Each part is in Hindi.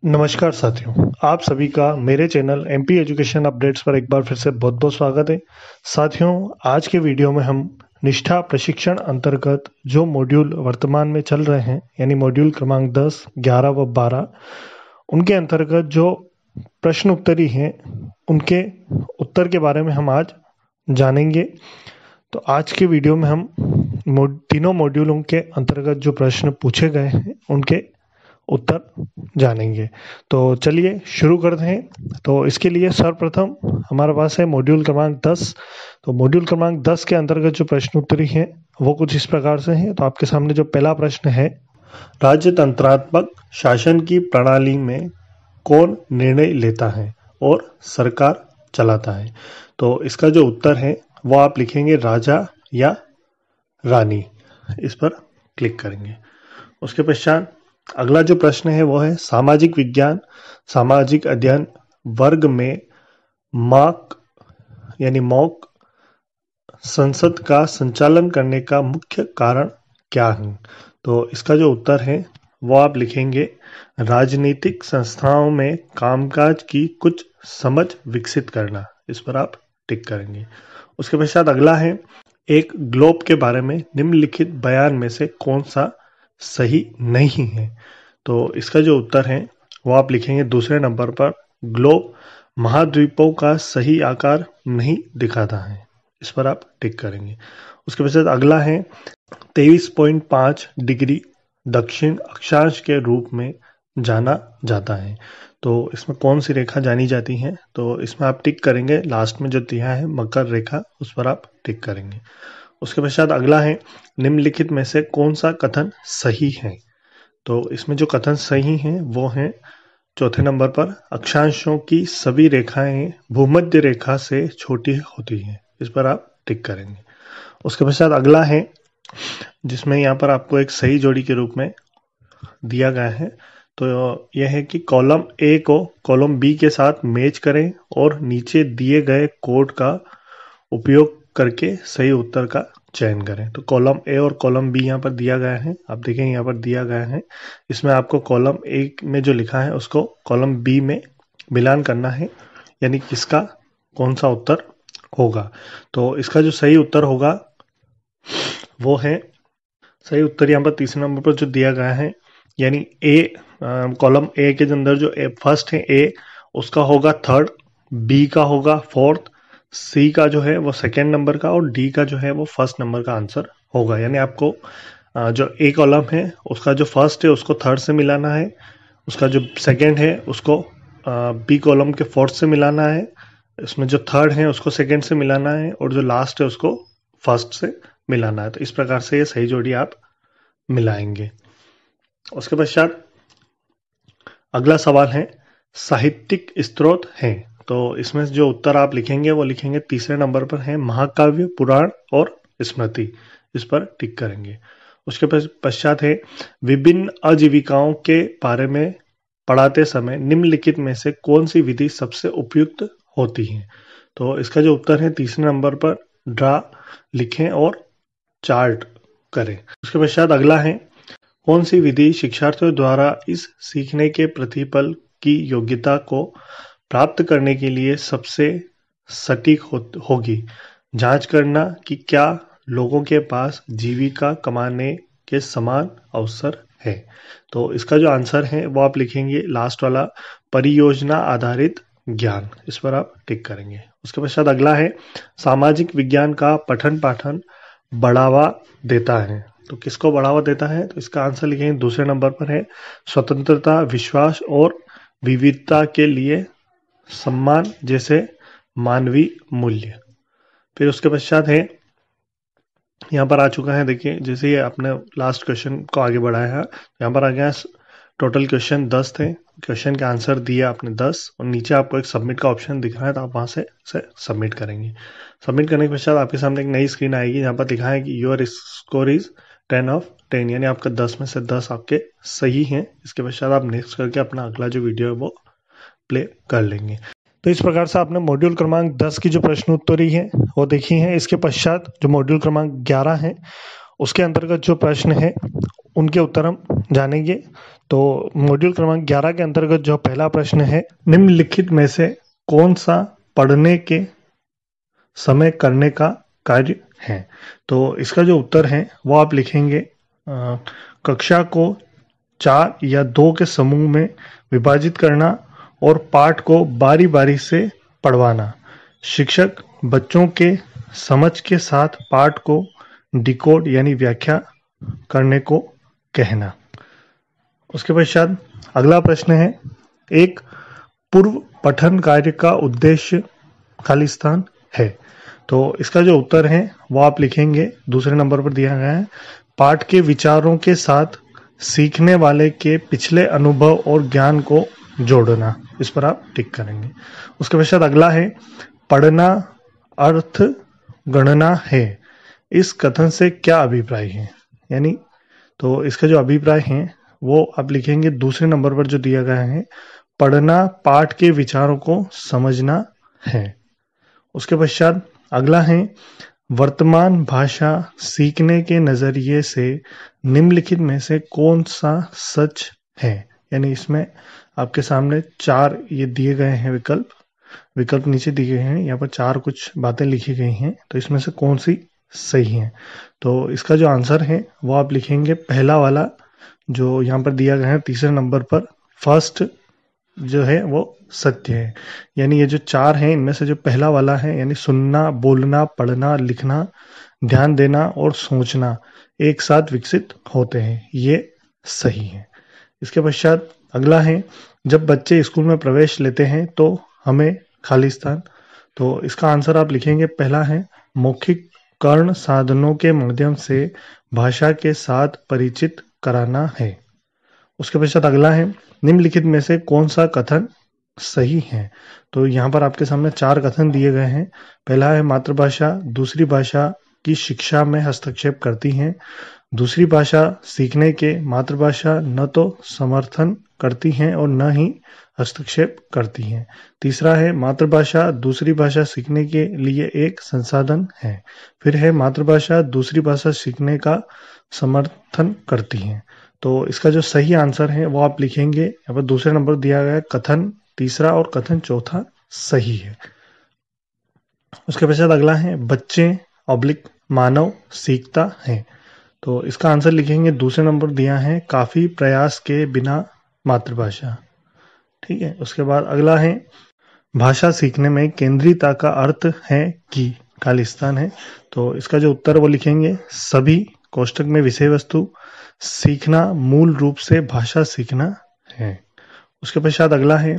नमस्कार साथियों, आप सभी का मेरे चैनल एमपी एजुकेशन अपडेट्स पर एक बार फिर से बहुत बहुत स्वागत है। साथियों, आज के वीडियो में हम निष्ठा प्रशिक्षण अंतर्गत जो मॉड्यूल वर्तमान में चल रहे हैं यानी मॉड्यूल क्रमांक 10, 11 व 12 उनके अंतर्गत जो प्रश्न उत्तरी हैं उनके उत्तर के बारे में हम आज जानेंगे। तो आज के वीडियो में हम तीनों मॉड्यूलों के अंतर्गत जो प्रश्न पूछे गए हैं उनके उत्तर जानेंगे। तो चलिए शुरू करते हैं। तो इसके लिए सर्वप्रथम हमारे पास है मॉड्यूल क्रमांक 10। तो मॉड्यूल क्रमांक 10 के अंतर्गत जो प्रश्न उत्तरी हैं वो कुछ इस प्रकार से हैं। तो आपके सामने जो पहला प्रश्न है, राजतंत्रात्मक शासन की प्रणाली में कौन निर्णय लेता है और सरकार चलाता है? तो इसका जो उत्तर है वो आप लिखेंगे राजा या रानी। इस पर क्लिक करेंगे। उसके पश्चात अगला जो प्रश्न है वो है सामाजिक विज्ञान सामाजिक अध्ययन वर्ग में मॉक संसद का संचालन करने का मुख्य कारण क्या है? तो इसका जो उत्तर है वो आप लिखेंगे राजनीतिक संस्थाओं में कामकाज की कुछ समझ विकसित करना। इस पर आप टिक करेंगे। उसके पश्चात अगला है एक ग्लोब के बारे में निम्नलिखित बयान में से कौन सा सही नहीं है? तो इसका जो उत्तर है वो आप लिखेंगे दूसरे नंबर पर, ग्लोब महाद्वीपों का सही आकार नहीं दिखाता है। इस पर आप टिक करेंगे। उसके पश्चात अगला है 23.5 डिग्री दक्षिण अक्षांश के रूप में जाना जाता है। तो इसमें कौन सी रेखा जानी जाती है? तो इसमें आप टिक करेंगे। लास्ट में जो दिया है मकर रेखा, उस पर आप टिक करेंगे। उसके पश्चात अगला है निम्नलिखित में से कौन सा कथन सही है? तो इसमें जो कथन सही हैं वो हैं चौथे नंबर पर, अक्षांशों की सभी रेखाएं भूमध्य रेखा से छोटी होती हैं। इस पर आप टिक करेंगे। उसके पश्चात अगला है जिसमें यहाँ पर आपको एक सही जोड़ी के रूप में दिया गया है। तो यह है कि कॉलम ए को कॉलम बी के साथ मैच करें और नीचे दिए गए कोड का उपयोग करके सही उत्तर का चयन करें। तो कॉलम ए और कॉलम बी यहाँ पर दिया गया है। आप देखें यहाँ पर दिया गया है। इसमें आपको कॉलम ए में जो लिखा है उसको कॉलम बी में मिलान करना है, यानी किसका कौन सा उत्तर होगा। तो इसका जो सही उत्तर होगा वो है, सही उत्तर यहाँ पर तीसरे नंबर पर जो दिया गया है, यानी ए कॉलम ए के अंदर जो फर्स्ट है ए, उसका होगा थर्ड, बी का होगा फोर्थ, सी का जो है वो सेकेंड नंबर का और डी का जो है वो फर्स्ट नंबर का आंसर होगा। यानी आपको जो ए कॉलम है उसका जो फर्स्ट है उसको थर्ड से मिलाना है, उसका जो सेकेंड है उसको बी कॉलम के फोर्थ से मिलाना है, इसमें जो थर्ड है उसको सेकेंड से मिलाना है और जो लास्ट है उसको फर्स्ट से मिलाना है। तो इस प्रकार से ये सही जोड़ी आप मिलाएंगे। उसके पश्चात अगला सवाल है साहित्यिक स्रोत हैं। तो इसमें जो उत्तर आप लिखेंगे वो लिखेंगे तीसरे नंबर पर है महाकाव्य, पुराण और स्मृति। इस पर टिक करेंगे। उसके पश्चात है विभिन्न आजीविकाओं के बारे में पढ़ाते समय निम्नलिखित में से कौन सी विधि सबसे उपयुक्त होती है? तो इसका जो उत्तर है तीसरे नंबर पर ड्रा लिखें और चार्ट करें। उसके पश्चात अगला है कौन सी विधि शिक्षार्थियों द्वारा इस सीखने के प्रतिफल की योग्यता को प्राप्त करने के लिए सबसे सटीक होगी? जांच करना कि क्या लोगों के पास जीविका कमाने के समान अवसर है। तो इसका जो आंसर है वो आप लिखेंगे लास्ट वाला, परियोजना आधारित ज्ञान। इस पर आप टिक करेंगे। उसके पश्चात अगला है सामाजिक विज्ञान का पठन पाठन बढ़ावा देता है। तो किसको बढ़ावा देता है? तो इसका आंसर लिखेंगे दूसरे नंबर पर है स्वतंत्रता, विश्वास और विविधता के लिए सम्मान जैसे मानवीय मूल्य। फिर उसके पश्चात है यहाँ पर आ चुका है, देखिए जैसे ये आपने लास्ट क्वेश्चन को आगे बढ़ाया है, यहाँ पर आ गया टोटल क्वेश्चन 10 थे, क्वेश्चन के आंसर दिए आपने 10 और नीचे आपको एक सबमिट का ऑप्शन दिख रहा है, तो आप वहाँ से सबमिट करेंगे। सबमिट करने के पश्चात आपके सामने एक नई स्क्रीन आएगी जहाँ पर लिखा है कि योर स्कोर इज 10 of 10, यानी आपका 10 में से 10 आपके सही हैं। इसके पश्चात आप नेक्स्ट करके अपना अगला जो वीडियो है वो प्ले कर लेंगे। तो इस प्रकार से आपने मॉड्यूल क्रमांक 10 की जो प्रश्न उत्तरी है वो देखी है। इसके पश्चात जो मॉड्यूल क्रमांक 11 है उसके अंतर्गत जो प्रश्न है उनके उत्तर हम जानेंगे। तो मॉड्यूल क्रमांक 11 के अंतर्गत जो पहला प्रश्न है, निम्नलिखित में से कौन सा पढ़ने के समय करने का कार्य है। तो इसका जो उत्तर है वो आप लिखेंगे कक्षा को 4 या 2 के समूह में विभाजित करना और पाठ को बारी बारी से पढ़वाना, शिक्षक बच्चों के समझ के साथ पाठ को डिकोड यानी व्याख्या करने को कहना। उसके पश्चात अगला प्रश्न है, एक पूर्व पठन कार्य का उद्देश्य खाली स्थान है। तो इसका जो उत्तर है वो आप लिखेंगे, दूसरे नंबर पर दिया गया है, पाठ के विचारों के साथ सीखने वाले के पिछले अनुभव और ज्ञान को जोड़ना। इस पर आप टिक करेंगे। उसके पश्चात अगला है, पढ़ना अर्थ गणना है, इस कथन से क्या अभिप्राय है। यानी तो इसका जो अभिप्राय है वो आप लिखेंगे दूसरे नंबर पर जो दिया गया है, पढ़ना पाठ के विचारों को समझना है। उसके पश्चात अगला है, वर्तमान भाषा सीखने के नजरिए से निम्नलिखित में से कौन सा सच है। यानी इसमें आपके सामने 4 ये दिए गए हैं विकल्प नीचे दिए गए हैं, यहाँ पर 4 कुछ बातें लिखी गई हैं, तो इसमें से कौन सी सही है। तो इसका जो आंसर है वो आप लिखेंगे पहला वाला जो यहाँ पर दिया गया है तीसरे नंबर पर, फर्स्ट जो है वो सत्य है। यानी ये जो 4 हैं इनमें से जो पहला वाला है, यानी सुनना, बोलना, पढ़ना, लिखना, ध्यान देना और सोचना एक साथ विकसित होते हैं, ये सही है। इसके पश्चात अगला है, जब बच्चे स्कूल में प्रवेश लेते हैं तो हमें खाली स्थान। तो इसका आंसर आप लिखेंगे, पहला है, मौखिक कर्ण साधनों के माध्यम से भाषा के साथ परिचित कराना है। उसके पश्चात अगला है, निम्नलिखित में से कौन सा कथन सही है। तो यहाँ पर आपके सामने 4 कथन दिए गए हैं। पहला है, मातृभाषा दूसरी भाषा की शिक्षा में हस्तक्षेप करती है। दूसरी भाषा सीखने के मातृभाषा न तो समर्थन करती हैं और न ही हस्तक्षेप करती हैं। तीसरा है, मातृभाषा दूसरी भाषा सीखने के लिए एक संसाधन है। फिर है, मातृभाषा दूसरी भाषा सीखने का समर्थन करती है। तो इसका जो सही आंसर है वो आप लिखेंगे, यहाँ पर दूसरे नंबर दिया गया है, कथन तीसरा और कथन चौथा सही है। उसके पश्चात अगला है, बच्चे मानव सीखता है। तो इसका आंसर लिखेंगे, दूसरे नंबर दिया है, काफी प्रयास के बिना मातृभाषा। ठीक है। उसके बाद अगला है, भाषा सीखने में केंद्रीयता का अर्थ है कि खाली स्थान है। तो इसका जो उत्तर वो लिखेंगे, सभी कोष्टक में विषय वस्तु, सीखना मूल रूप से भाषा सीखना है। उसके पश्चात अगला है,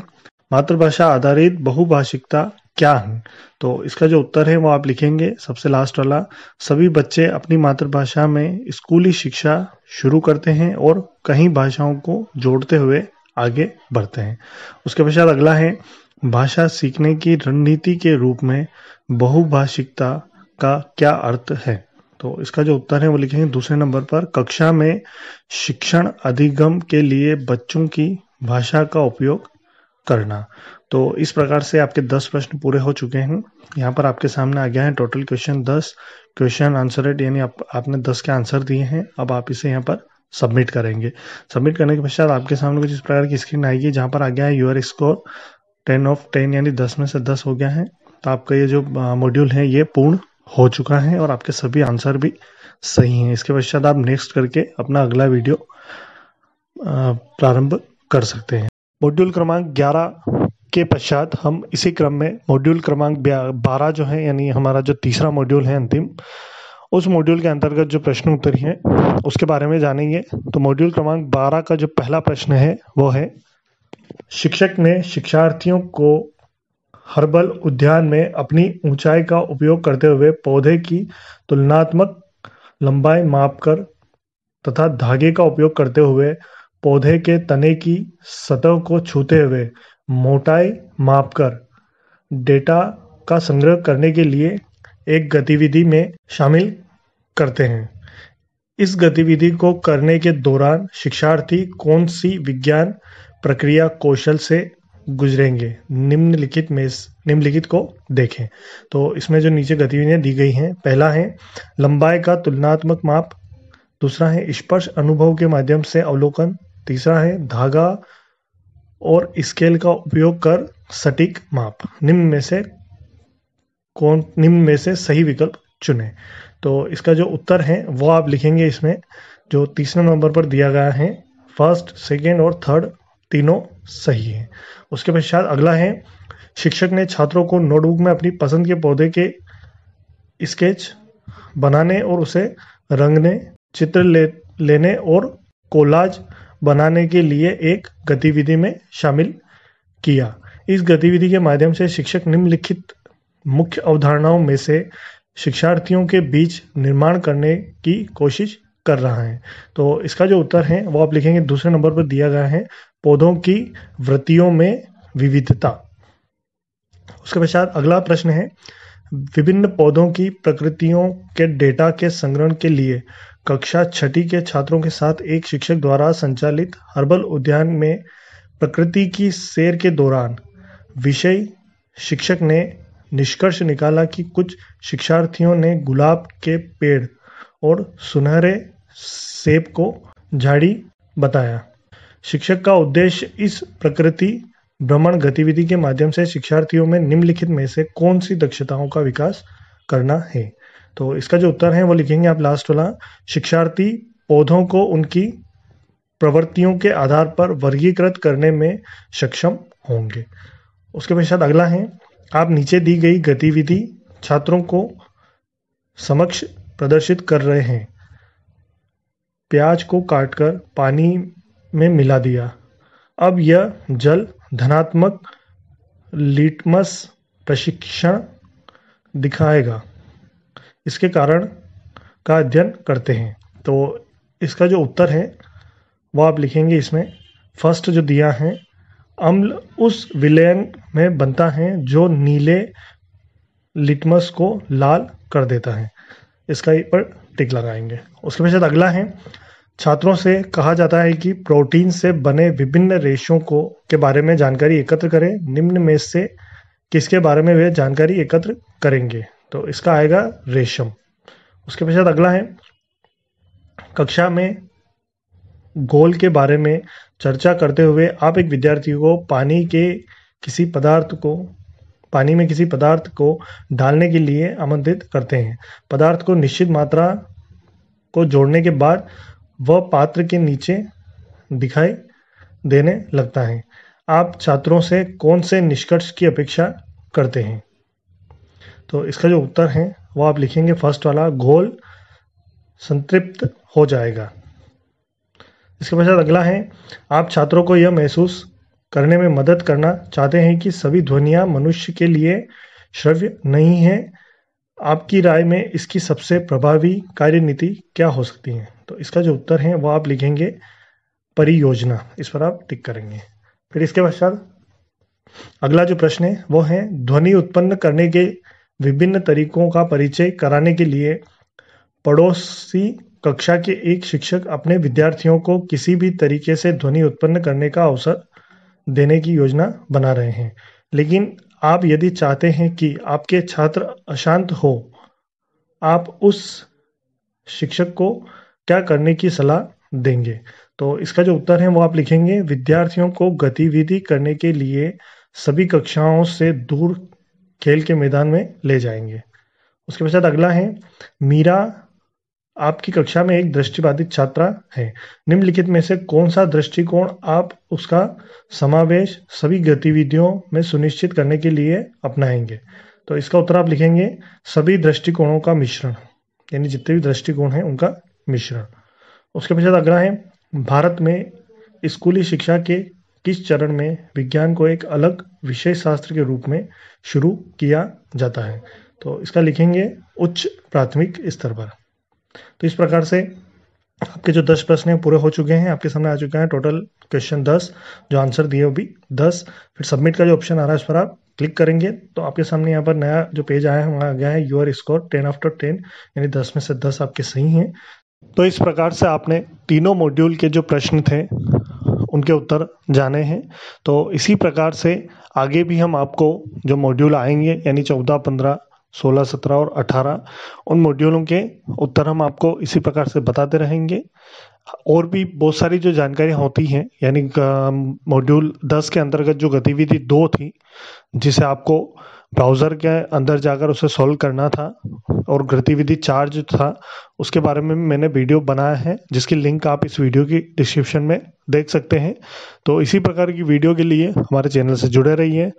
मातृभाषा आधारित बहुभाषिकता क्या है। तो इसका जो उत्तर है वो आप लिखेंगे, सबसे लास्ट वाला, सभी बच्चे अपनी मातृभाषा में स्कूली शिक्षा शुरू करते हैं और कई भाषाओं को जोड़ते हुए आगे बढ़ते हैं। उसके पश्चात अगला है, भाषा सीखने की रणनीति के रूप में बहुभाषिकता का क्या अर्थ है। तो इसका जो उत्तर है वो लिखेंगे दूसरे नंबर पर, कक्षा में शिक्षण अधिगम के लिए बच्चों की भाषा का उपयोग करना। तो इस प्रकार से आपके 10 प्रश्न पूरे हो चुके हैं। यहाँ पर आपके सामने आ गया है टोटल क्वेश्चन 10, क्वेश्चन आंसर यानी आपने 10 के आंसर दिए हैं। अब आप इसे यहाँ पर सबमिट करेंगे। सबमिट करने के पश्चात आपके सामने कुछ इस प्रकार की स्क्रीन आएगी, जहाँ पर आ गया है यूर स्कोर 10 of 10 यानी 10 में से 10 हो गया है। तो आपका ये जो मॉड्यूल है ये पूर्ण हो चुका है और आपके सभी आंसर भी सही हैं। इसके पश्चात आप नेक्स्ट करके अपना अगला वीडियो प्रारंभ कर सकते हैं। मॉड्यूल क्रमांक 11 के पश्चात हम इसी क्रम में मॉड्यूल क्रमांक 12 जो है, यानी हमारा जो तीसरा मॉड्यूल है अंतिम, उस मॉड्यूल के अंतर्गत जो प्रश्न उत्तरी है उसके बारे में जानेंगे। तो मॉड्यूल क्रमांक 12 का जो पहला प्रश्न है वो है, शिक्षक ने शिक्षार्थियों को हर्बल उद्यान में अपनी ऊंचाई का उपयोग करते हुए पौधे की तुलनात्मक लंबाई मापकर तथा धागे का उपयोग करते हुए पौधे के तने की सतह को छूते हुए मोटाई मापकर डेटा का संग्रह करने के लिए एक गतिविधि में शामिल करते हैं। इस गतिविधि को करने के दौरान शिक्षार्थी कौन सी विज्ञान प्रक्रिया कौशल से गुजरेंगे, निम्नलिखित को देखें। तो इसमें जो नीचे गतिविधियां दी गई हैं, पहला है लंबाई का तुलनात्मक माप, दूसरा है स्पर्श अनुभव के माध्यम से अवलोकन, तीसरा है धागा और स्केल का उपयोग कर सटीक माप। निम्न में से सही विकल्प चुनें। तो इसका जो उत्तर है वो आप लिखेंगे इसमें, जो तीसरे नंबर पर दिया गया है। फर्स्ट, सेकेंड और थर्ड तीनों सही है। उसके पश्चात अगला है, शिक्षक ने छात्रों को नोटबुक में अपनी पसंद के पौधे के स्केच बनाने और उसे रंगने, चित्र लेने और कोलाज बनाने के लिए एक गतिविधि में शामिल किया। इस गतिविधि के माध्यम से शिक्षक निम्नलिखित मुख्य अवधारणाओं में से शिक्षार्थियों के बीच निर्माण करने की कोशिश कर रहा है। तो इसका जो उत्तर है वो आप लिखेंगे, दूसरे नंबर पर दिया गया है, पौधों की वृत्तियों में विविधता। उसके पश्चात अगला प्रश्न है, विभिन्न पौधों की प्रकृतियों के डेटा के संग्रहण के लिए कक्षा 6ठी के छात्रों के साथ एक शिक्षक द्वारा संचालित हर्बल उद्यान में प्रकृति की सैर के दौरान विषय शिक्षक ने निष्कर्ष निकाला कि कुछ शिक्षार्थियों ने गुलाब के पेड़ और सुनहरे सेब को झाड़ी बताया। शिक्षक का उद्देश्य इस प्रकृति भ्रमण गतिविधि के माध्यम से शिक्षार्थियों में निम्नलिखित में से कौन सी दक्षताओं का विकास करना है। तो इसका जो उत्तर है वो लिखेंगे आप लास्ट वाला, शिक्षार्थी पौधों को उनकी प्रवृत्तियों के आधार पर वर्गीकृत करने में सक्षम होंगे। उसके पश्चात अगला है, आप नीचे दी गई गतिविधि छात्रों को समक्ष प्रदर्शित कर रहे हैं। प्याज को काटकर पानी में मिला दिया। अब यह जल धनात्मक लिटमस प्रशिक्षण दिखाएगा। इसके कारण का अध्ययन करते हैं। तो इसका जो उत्तर है वो आप लिखेंगे इसमें, फर्स्ट जो दिया है, अम्ल उस विलयन में बनता है जो नीले लिटमस को लाल कर देता है। इसका पर टिक लगाएंगे। उसके पश्चात अगला है, छात्रों से कहा जाता है कि प्रोटीन से बने विभिन्न रेशों के बारे में जानकारी एकत्र करें। निम्न में से किसके बारे में वे जानकारी एकत्र करेंगे। तो इसका आएगा रेशम। उसके पश्चात अगला है, कक्षा में घोल के बारे में चर्चा करते हुए आप एक विद्यार्थी को पानी में किसी पदार्थ को डालने के लिए आमंत्रित करते हैं। पदार्थ को निश्चित मात्रा को जोड़ने के बाद वह पात्र के नीचे दिखाई देने लगता है। आप छात्रों से कौन से निष्कर्ष की अपेक्षा करते हैं। तो इसका जो उत्तर है वो आप लिखेंगे फर्स्ट वाला, घोल संतृप्त हो जाएगा। इसके पश्चात अगला है, आप छात्रों को यह महसूस करने में मदद करना चाहते हैं कि सभी ध्वनियाँ मनुष्य के लिए श्रव्य नहीं है। आपकी राय में इसकी सबसे प्रभावी कार्यनीति क्या हो सकती है। तो इसका जो उत्तर है वो आप लिखेंगे परियोजना। इस पर आप टिक करेंगे। फिर इसके पश्चात अगला जो प्रश्न है वो है, ध्वनि उत्पन्न करने के विभिन्न तरीकों का परिचय कराने के लिए पड़ोसी कक्षा के एक शिक्षक अपने विद्यार्थियों को किसी भी तरीके से ध्वनि उत्पन्न करने का अवसर देने की योजना बना रहे हैं। लेकिन आप यदि चाहते हैं कि आपके छात्र अशांत हो, आप उस शिक्षक को क्या करने की सलाह देंगे। तो इसका जो उत्तर है वो आप लिखेंगे, विद्यार्थियों को गतिविधि करने के लिए सभी कक्षाओं से दूर खेल के मैदान में ले जाएंगे। उसके पश्चात अगला है, मीरा आपकी कक्षा में एक दृष्टिबाधित छात्रा है। निम्नलिखित में से कौन सा दृष्टिकोण आप उसका समावेश सभी गतिविधियों में सुनिश्चित करने के लिए अपनाएंगे। तो इसका उत्तर आप लिखेंगे, सभी दृष्टिकोणों का मिश्रण, यानी जितने भी दृष्टिकोण हैं उनका मिश्रण। उसके पश्चात अगला है, भारत में स्कूली शिक्षा के किस चरण में विज्ञान को एक अलग विषय शास्त्र के रूप में शुरू किया जाता है। तो इसका लिखेंगे उच्च प्राथमिक स्तर पर। तो इस प्रकार से आपके जो 10 प्रश्न हैं पूरे हो चुके हैं, आपके सामने आ चुके हैं टोटल क्वेश्चन 10, जो आंसर दिए वो भी 10। फिर सबमिट का जो ऑप्शन आ रहा है इस पर आप क्लिक करेंगे तो आपके सामने यहाँ पर नया जो पेज आया है वहाँ आ गया है योर स्कोर 10/10, यानी 10 में से 10 आपके सही हैं। तो इस प्रकार से आपने तीनों मॉड्यूल के जो प्रश्न थे उनके उत्तर जाने हैं। तो इसी प्रकार से आगे भी हम आपको जो मॉड्यूल आएंगे, यानी 14, 15, 16, 17 और 18, उन मॉड्यूलों के उत्तर हम आपको इसी प्रकार से बताते रहेंगे। और भी बहुत सारी जो जानकारियाँ होती हैं, यानी मॉड्यूल 10 के अंतर्गत जो गतिविधि 2 थी, जिसे आपको ब्राउज़र के अंदर जाकर उसे सॉल्व करना था, और गतिविधि 4 जो था उसके बारे में मैंने वीडियो बनाया है, जिसकी लिंक आप इस वीडियो की डिस्क्रिप्शन में देख सकते हैं। तो इसी प्रकार की वीडियो के लिए हमारे चैनल से जुड़े रहिए।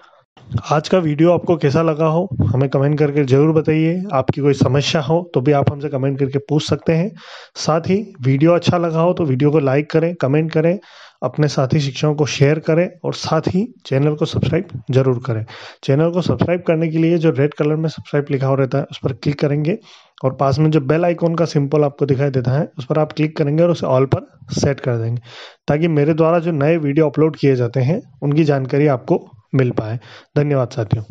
आज का वीडियो आपको कैसा लगा हो हमें कमेंट करके ज़रूर बताइए। आपकी कोई समस्या हो तो भी आप हमसे कमेंट करके पूछ सकते हैं। साथ ही वीडियो अच्छा लगा हो तो वीडियो को लाइक करें, कमेंट करें, अपने साथी शिक्षकों को शेयर करें, और साथ ही चैनल को सब्सक्राइब जरूर करें। चैनल को सब्सक्राइब करने के लिए जो रेड कलर में सब्सक्राइब लिखा हो रहता है उस पर क्लिक करेंगे, और पास में जो बेल आइकॉन का सिंबल आपको दिखाई देता है उस पर आप क्लिक करेंगे और उसे ऑल पर सेट कर देंगे, ताकि मेरे द्वारा जो नए वीडियो अपलोड किए जाते हैं उनकी जानकारी आपको मिल पाए। धन्यवाद साथियों।